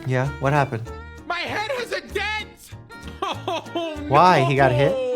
Yeah, what happened? My head has a dent! Oh, Why? no. He got hit?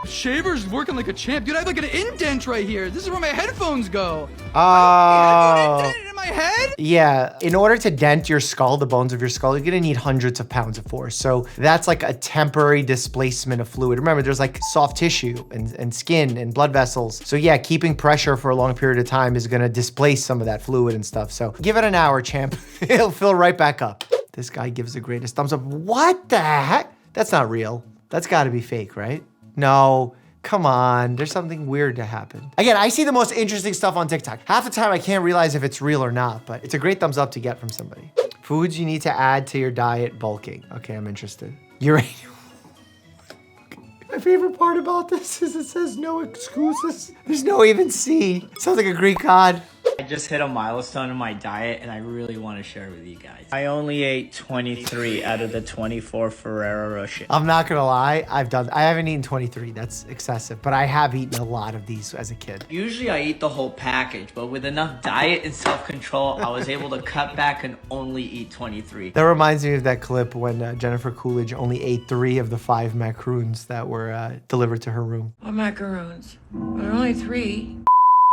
Shaver's working like a champ. Dude, I have like an indent right here. This is where my headphones go. Oh. Indent in my head? Yeah, in order to dent your skull, the bones of your skull, you're gonna need hundreds of pounds of force. So that's like a temporary displacement of fluid. Remember, there's like soft tissue and skin and blood vessels. So yeah, keeping pressure for a long period of time is gonna displace some of that fluid and stuff. So give it an hour, champ. It'll fill right back up. This guy gives the greatest thumbs up. What the heck? That's not real. That's gotta be fake, right? No, come on. There's something weird to happen. Again, I see the most interesting stuff on TikTok. Half the time I can't realize if it's real or not, but it's a great thumbs up to get from somebody. Foods you need to add to your diet, bulking. Okay, I'm interested. Uranium. My favorite part about this is it says no excuses. There's no even C. Sounds like a Greek god. I just hit a milestone in my diet and I really want to share with you guys. I only ate 23 out of the 24 Ferrero Rocher. I'm not gonna lie, I haven't eaten 23, that's excessive, but I have eaten a lot of these as a kid. Usually I eat the whole package, but with enough diet and self-control, I was able to cut back and only eat 23. That reminds me of that clip when Jennifer Coolidge only ate 3 of the 5 macaroons that were delivered to her room. What macaroons? There are only 3.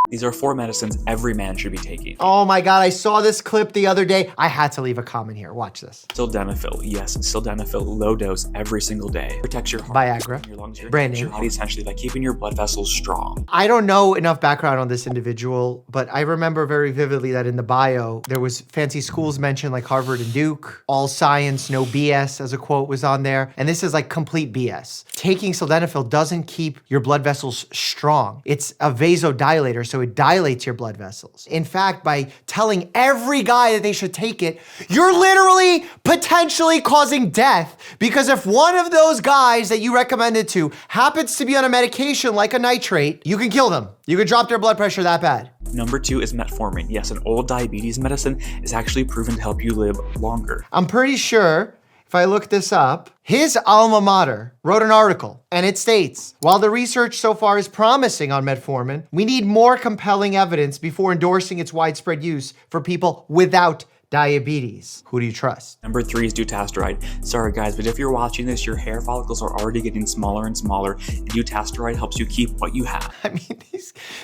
These are 4 medicines every man should be taking. Oh my God, I saw this clip the other day. I had to leave a comment here, watch this. Sildenafil, yes, sildenafil, low dose every single day. Protects your heart, Viagra, your lungs, brand name. your body essentially by keeping your blood vessels strong. I don't know enough background on this individual, but I remember very vividly that in the bio, there was fancy schools mentioned like Harvard and Duke, all science, no BS as a quote was on there. And this is like complete BS. Taking sildenafil doesn't keep your blood vessels strong. It's a vasodilator, so it dilates your blood vessels. In fact, by telling every guy that they should take it, you're literally potentially causing death, because if one of those guys that you recommended to happens to be on a medication like a nitrate, you can kill them. You could drop their blood pressure that bad. Number 2 is metformin. Yes, an old diabetes medicine is actually proven to help you live longer. I'm pretty sure if I look this up, his alma mater wrote an article and it states, while the research so far is promising on metformin, we need more compelling evidence before endorsing its widespread use for people without diabetes. Who do you trust? Number 3 is dutasteride. Sorry guys, but if you're watching this, your hair follicles are already getting smaller and smaller, and dutasteride helps you keep what you have. I mean,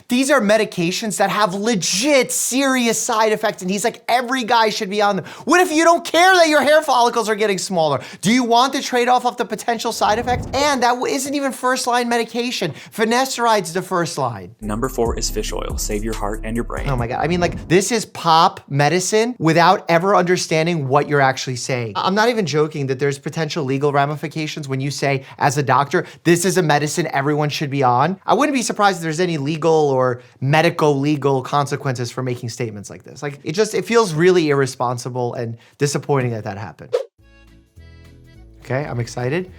these are medications that have legit serious side effects, and he's like, every guy should be on them. What if you don't care that your hair follicles are getting smaller? Do you want the trade-off of the potential side effects? And that isn't even first-line medication. Finasteride's the first line. Number 4 is fish oil. Save your heart and your brain. Oh my God, I mean, like, this is pop medicine without ever understanding what you're actually saying. I'm not even joking that there's potential legal ramifications when you say, as a doctor, this is a medicine everyone should be on. I wouldn't be surprised if there's any legal or medical legal consequences for making statements like this. Like, it feels really irresponsible and disappointing that that happened. Okay, I'm excited.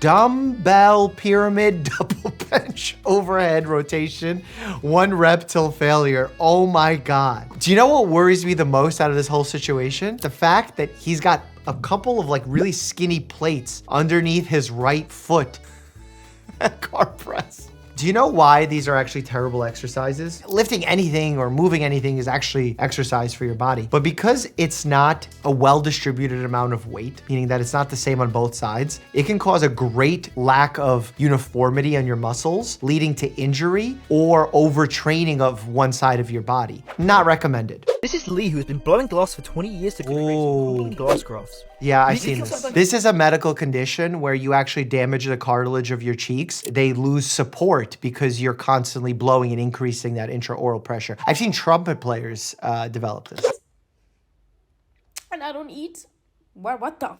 Dumbbell pyramid double bench overhead rotation, 1 rep till failure. Oh my God. Do you know what worries me the most out of this whole situation? The fact that he's got a couple of like really skinny plates underneath his right foot. Car press. Do you know why these are actually terrible exercises? Lifting anything or moving anything is actually exercise for your body. But because it's not a well-distributed amount of weight, meaning that it's not the same on both sides, it can cause a great lack of uniformity on your muscles, leading to injury or overtraining of one side of your body. Not recommended. This is Lee, who's been blowing glass for 20 years to create some glass crafts. Yeah, I've seen this. This is a medical condition where you actually damage the cartilage of your cheeks. They lose support because you're constantly blowing and increasing that intraoral pressure. I've seen trumpet players develop this. And I don't eat. What the?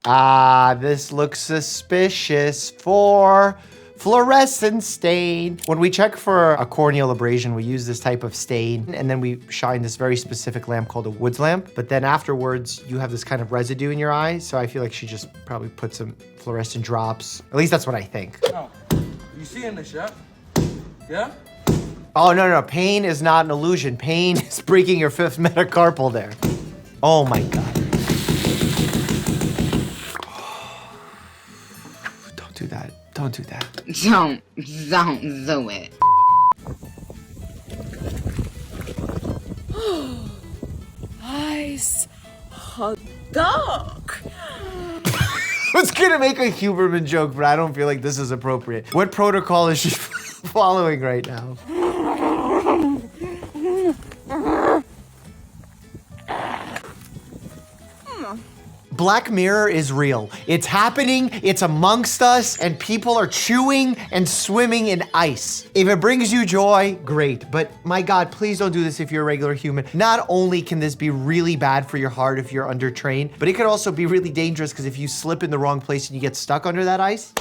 Ah, this looks suspicious for fluorescent stain. When we check for a corneal abrasion, we use this type of stain, and then we shine this very specific lamp called a Woods lamp. But then afterwards, you have this kind of residue in your eye. So I feel like she just probably put some fluorescent drops. At least that's what I think. Oh, you seeing this, yeah? Yeah? Oh, no. Pain is not an illusion. Pain is breaking your 5th metacarpal there. Oh my God. Don't do that. Don't do that. Don't do it. Ice hot dog. I was gonna make a Huberman joke, but I don't feel like this is appropriate. What protocol is she following right now? Black Mirror is real. It's happening, it's amongst us, and people are chewing and swimming in ice. If it brings you joy, great. But my God, please don't do this if you're a regular human. Not only can this be really bad for your heart if you're undertrained, but it could also be really dangerous because if you slip in the wrong place and you get stuck under that ice.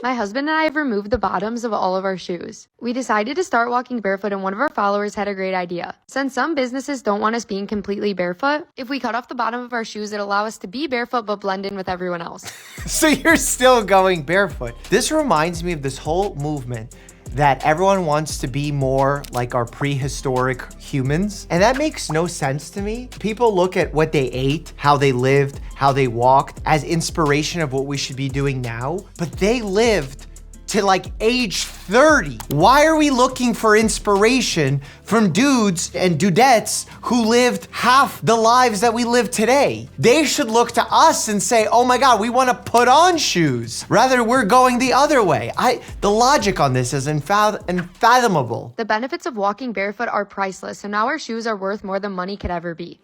My husband and I have removed the bottoms of all of our shoes. We decided to start walking barefoot and one of our followers had a great idea. Since some businesses don't want us being completely barefoot, if we cut off the bottom of our shoes, it'll allow us to be barefoot but blend in with everyone else. So you're still going barefoot. This reminds me of this whole movement that everyone wants to be more like our prehistoric humans. And that makes no sense to me. People look at what they ate, how they lived, how they walked as inspiration of what we should be doing now. But they lived to like age 30. Why are we looking for inspiration from dudes and dudettes who lived half the lives that we live today? They should look to us and say, oh my God, we want to put on shoes. Rather, we're going the other way. The logic on this is unfathomable. The benefits of walking barefoot are priceless, so now our shoes are worth more than money could ever be.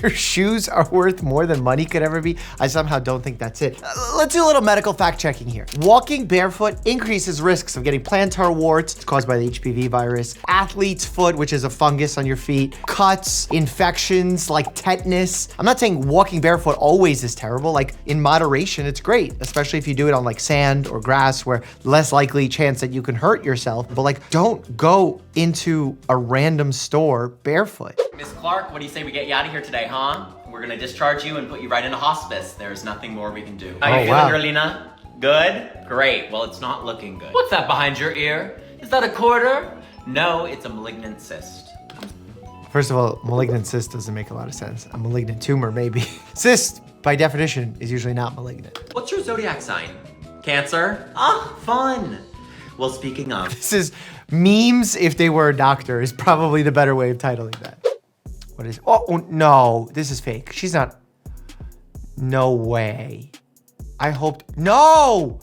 Your shoes are worth more than money could ever be? I somehow don't think that's it. Let's do a little medical fact checking here. Walking barefoot increases risks of getting plantar warts, it's caused by the HPV virus, athlete's foot, which is a fungus on your feet, cuts, infections like tetanus. I'm not saying walking barefoot always is terrible. Like in moderation, it's great, especially if you do it on like sand or grass where less likely chance that you can hurt yourself. But like, don't go into a random store barefoot. Miss Clark, what do you say we get you out of here today, huh? We're gonna discharge you and put you right into hospice. There's nothing more we can do. How you feeling, Carolina? Good? Great. Well, it's not looking good. What's that behind your ear? Is that a quarter? No, it's a malignant cyst. First of all, malignant cyst doesn't make a lot of sense. A malignant tumor, maybe. Cyst, by definition, is usually not malignant. What's your zodiac sign? Cancer? Ah, fun. Well, speaking of... This is memes if they were a doctor is probably the better way of titling that. What is, oh no, this is fake. She's not, no way. I hoped, no,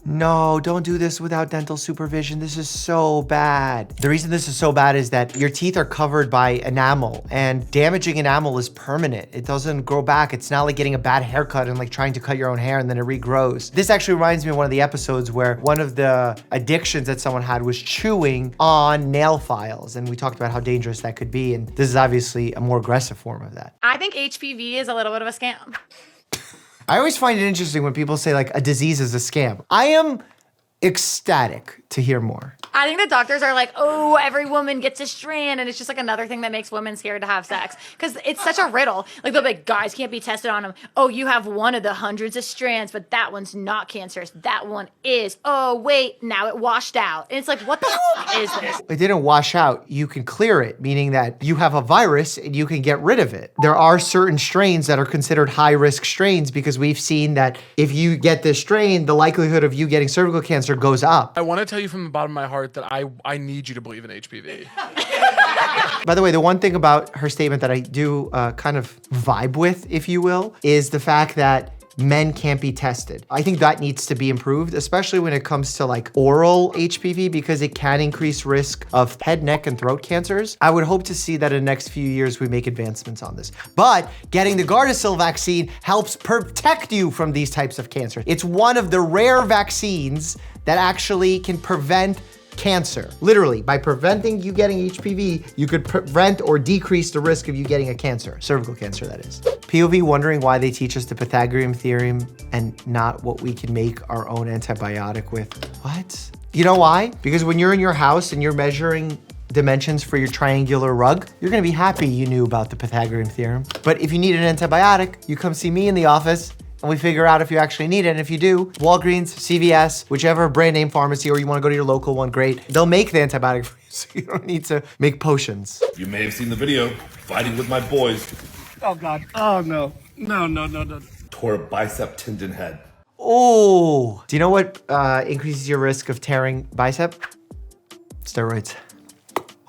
don't do this without dental supervision. This is so bad. The reason this is so bad is that your teeth are covered by enamel and damaging enamel is permanent. It doesn't grow back. It's not like getting a bad haircut and like trying to cut your own hair and then it regrows. This actually reminds me of one of the episodes where one of the addictions that someone had was chewing on nail files. And we talked about how dangerous that could be. And this is obviously a more aggressive form of that. I think HPV is a little bit of a scam. I always find it interesting when people say like a disease is a scam. I am ecstatic to hear more. I think the doctors are like, oh, every woman gets a strand, and it's just like another thing that makes women scared to have sex. Because it's such a riddle. Like, they'll be like, guys can't be tested on them. Oh, you have one of the hundreds of strands, but that one's not cancerous. That one is. Oh, wait, now it washed out. And it's like, what the hell is this? It didn't wash out. You can clear it, meaning that you have a virus and you can get rid of it. There are certain strains that are considered high-risk strains because we've seen that if you get this strain, the likelihood of you getting cervical cancer goes up. I want to tell you from the bottom of my heart that I need you to believe in HPV. By the way, the one thing about her statement that I do kind of vibe with, if you will, is the fact that men can't be tested. I think that needs to be improved, especially when it comes to like oral HPV, because it can increase risk of head, neck, and throat cancers. I would hope to see that in the next few years we make advancements on this. But getting the Gardasil vaccine helps protect you from these types of cancer. It's one of the rare vaccines that actually can prevent cancer. Literally, by preventing you getting HPV, you could prevent or decrease the risk of you getting a cancer, cervical cancer that is. POV wondering why they teach us the Pythagorean theorem and not what we can make our own antibiotic with. What? You know why? Because when you're in your house and you're measuring dimensions for your triangular rug, you're gonna be happy you knew about the Pythagorean theorem. But if you need an antibiotic, you come see me in the office and we figure out if you actually need it. And if you do, Walgreens, CVS, whichever brand name pharmacy, or you wanna go to your local one, great. They'll make the antibiotic for you, so you don't need to make potions. You may have seen the video, fighting with my boys. Oh God. Oh no. No. Tore a bicep tendon head. Oh, do you know what increases your risk of tearing bicep? Steroids.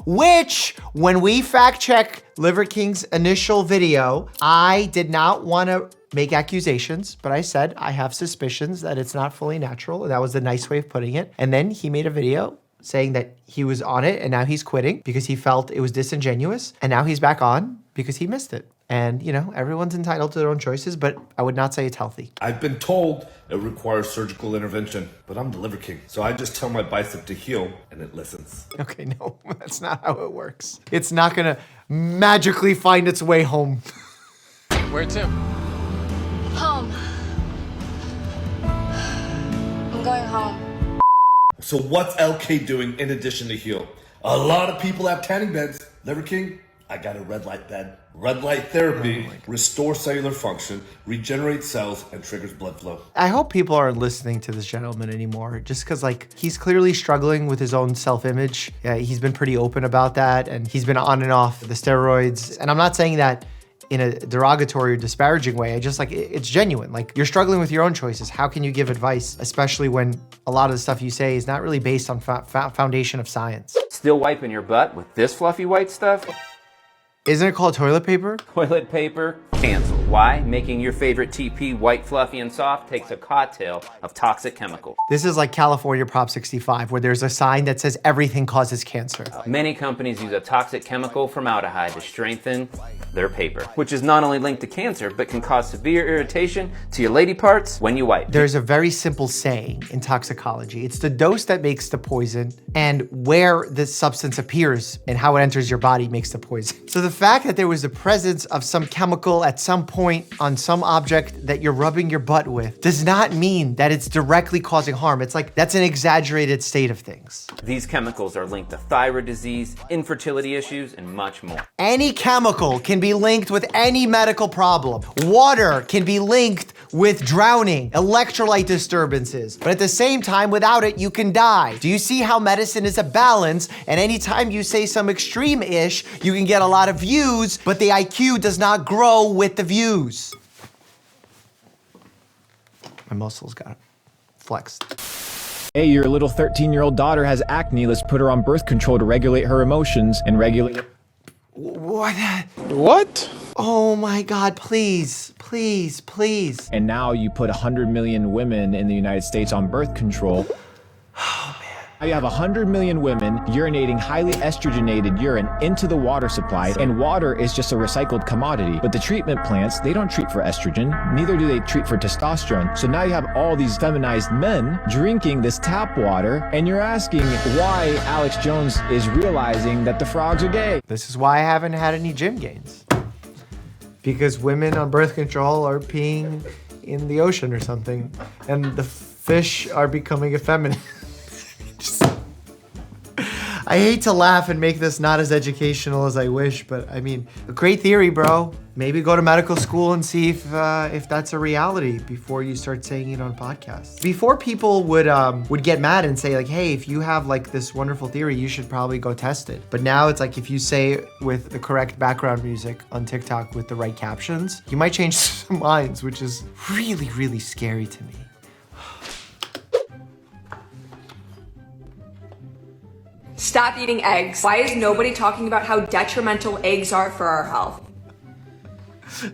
which when we fact check Liver King's initial video, I did not want to make accusations, but I said I have suspicions that it's not fully natural. That was a nice way of putting it. And then he made a video saying that he was on it and now he's quitting because he felt it was disingenuous. And now he's back on because he missed it. And, you know, everyone's entitled to their own choices, but I would not say it's healthy. I've been told it requires surgical intervention, but I'm the Liver King. So I just tell my bicep to heal and it listens. Okay, no, that's not how it works. It's not gonna magically find its way home. Where to? Home. I'm going home. So what's LK doing in addition to heal? A lot of people have tanning beds. Liver King, I got a red light bed. Red light therapy restores cellular function, regenerates cells, and triggers blood flow. I hope people aren't listening to this gentleman anymore, just because like he's clearly struggling with his own self-image. He's been pretty open about that, and he's been on and off the steroids. And I'm not saying that in a derogatory or disparaging way. I just like, it's genuine. Like, you're struggling with your own choices. How can you give advice, especially when a lot of the stuff you say is not really based on foundation of science? Still wiping your butt with this fluffy white stuff? Isn't it called toilet paper? Toilet paper? Canceled. Why? Making your favorite TP white, fluffy, and soft takes a cocktail of toxic chemicals. This is like California Prop 65, where there's a sign that says everything causes cancer. Many companies use a toxic chemical formaldehyde to strengthen their paper, which is not only linked to cancer, but can cause severe irritation to your lady parts when you wipe. There's a very simple saying in toxicology. It's the dose that makes the poison, and where this substance appears and how it enters your body makes the poison. So the fact that there was the presence of some chemical at some point on some object that you're rubbing your butt with does not mean that it's directly causing harm. It's like, that's an exaggerated state of things. These chemicals are linked to thyroid disease, infertility issues, and much more. Any chemical can be linked with any medical problem. Water can be linked with drowning, electrolyte disturbances, but at the same time, without it, you can die. Do you see how medicine is a balance? And anytime you say some extreme-ish, you can get a lot of views, but the IQ does not grow with the views. My muscles got flexed. Hey, your little 13-year-old daughter has acne. Let's put her on birth control to regulate her emotions and regulate... What? Oh my God, please, please, please. And now you put 100 million women in the United States on birth control. Oh man. Now you have 100 million women urinating highly estrogenated urine into the water supply, and water is just a recycled commodity. But the treatment plants, they don't treat for estrogen, neither do they treat for testosterone. So now you have all these feminized men drinking this tap water, and you're asking why Alex Jones is realizing that the frogs are gay. This is why I haven't had any gym gains. Because women on birth control are peeing in the ocean or something, and the fish are becoming effeminate. I hate to laugh and make this not as educational as I wish, but I mean, a great theory, bro. Maybe go to medical school and see if that's a reality before you start saying it on podcasts. Before people would get mad and say like, hey, if you have like this wonderful theory, you should probably go test it. But now it's like, if you say it with the correct background music on TikTok with the right captions, you might change some minds, which is really, really scary to me. Stop eating eggs. Why is nobody talking about how detrimental eggs are for our health?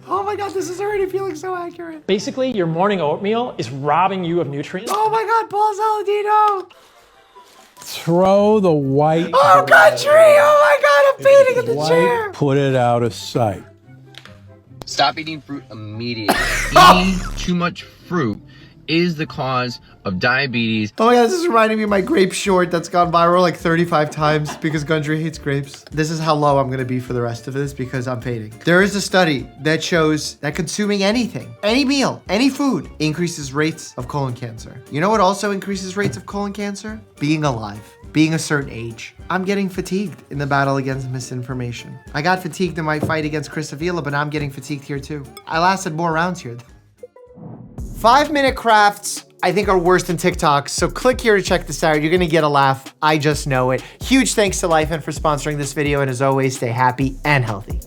Oh my God, this is already feeling so accurate. Basically, your morning oatmeal is robbing you of nutrients. Oh my God, Paul Saladino. Throw the white. Oh, country! Oh my God, I'm beating in the chair. Put it out of sight. Stop eating fruit immediately. Eating too much fruit is the cause of diabetes. Oh my God, this is reminding me of my grape short that's gone viral like 35 times because Gundry hates grapes. This is how low I'm gonna be for the rest of this because I'm fading. There is a study that shows that consuming anything, any meal, any food, increases rates of colon cancer. You know what also increases rates of colon cancer? Being alive. Being a certain age. I'm getting fatigued in the battle against misinformation. I got fatigued in my fight against Chris Avila, but now I'm getting fatigued here too. I lasted more rounds here. 5-minute crafts, I think, are worse than TikToks, so click here to check this out. You're gonna get a laugh. I just know it. Huge thanks to Lifeend for sponsoring this video, and as always, stay happy and healthy.